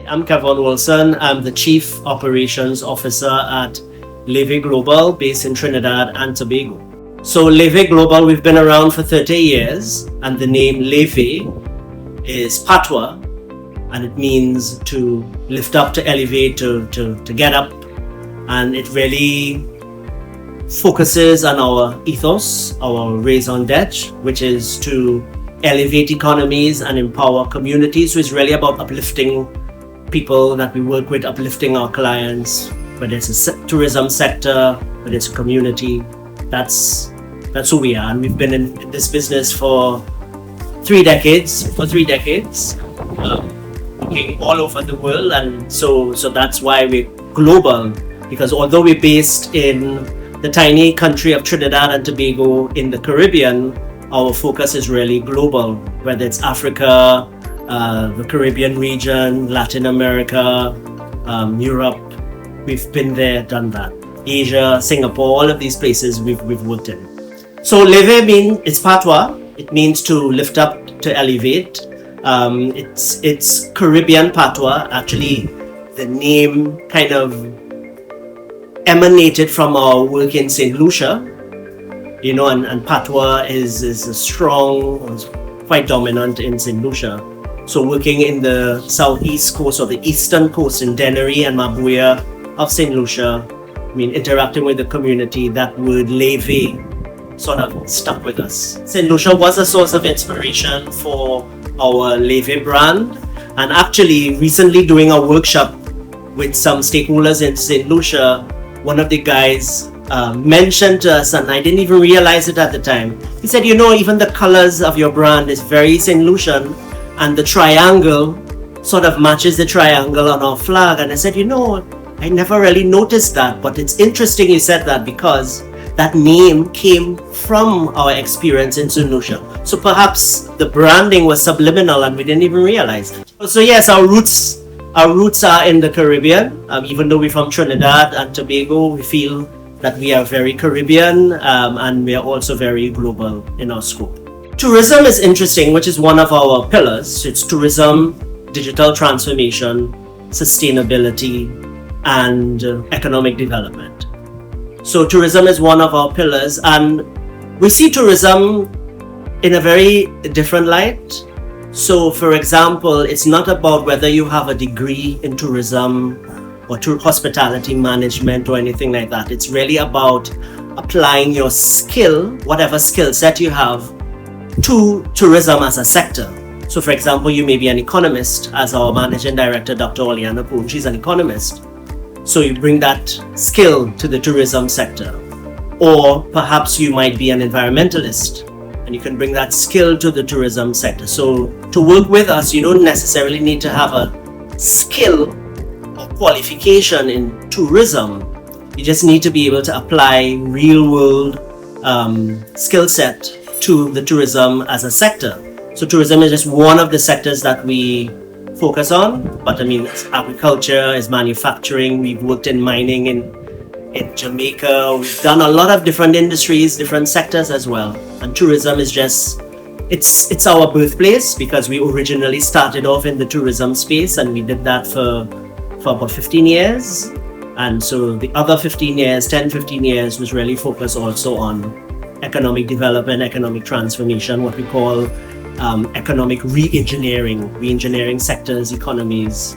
I'm Kevin Wilson. I'm the Chief Operations Officer at Leve Global, based in Trinidad and Tobago. So Leve Global, we've been around for 30 years, and the name Leve is Patois, and it means to lift up, to elevate, to get up. And it really focuses on our ethos, our raison d'etre, which is to elevate economies and empower communities. So it's really about uplifting people that we work with, uplifting our clients, whether it's a tourism sector, whether it's a community. That's who we are, and we've been in this business for 3 decades. Working all over the world, and so that's why we're global. Because although we're based in the tiny country of Trinidad and Tobago in the Caribbean, our focus is really global. Whether it's Africa, the Caribbean region, Latin America, Europe, we've been there, done that. Asia, Singapore, all of these places we've worked in. So Leve it's Patois. It means to lift up, to elevate. It's Caribbean Patois. Actually, the name kind of emanated from our work in St. Lucia, and Patois is a strong, quite dominant in St. Lucia. So working in the southeast coast or the eastern coast in Dennery and Mabuya of St. Lucia, interacting with the community, that word Leve sort of stuck with us. St. Lucia was a source of inspiration for our Leve brand, and actually recently doing a workshop with some stakeholders in St. Lucia, one of the guys mentioned to us, and I didn't even realize it at the time. He said, even the colors of your brand is very St. Lucian, and the triangle sort of matches the triangle on our flag. And I said, I never really noticed that, but it's interesting you said that, because that name came from our experience in St. Lucia. So perhaps the branding was subliminal and we didn't even realize it. So yes, our roots are in the Caribbean. Even though we're from Trinidad and Tobago, we feel that we are very Caribbean, and we are also very global in our scope. Tourism is interesting, which is one of our pillars. It's tourism, digital transformation, sustainability, and economic development. So tourism is one of our pillars, and we see tourism in a very different light. So for example, it's not about whether you have a degree in tourism or hospitality management or anything like that. It's really about applying your skill, whatever skill set you have, to tourism as a sector. So for example, you may be an economist, as our managing director, Dr. Oliana Poon, she's an economist. So you bring that skill to the tourism sector. Or perhaps you might be an environmentalist, and you can bring that skill to the tourism sector. So to work with us, you don't necessarily need to have a skill or qualification in tourism. You just need to be able to apply real world skill set to the tourism as a sector. So tourism is just one of the sectors that we focus on, but it's agriculture, it's manufacturing. We've worked in mining in Jamaica. We've done a lot of different industries, different sectors as well. And tourism is just, it's our birthplace, because we originally started off in the tourism space, and we did that for about 15 years. And so the other 15 years was really focused also on economic development, economic transformation, what we call economic re-engineering sectors, economies,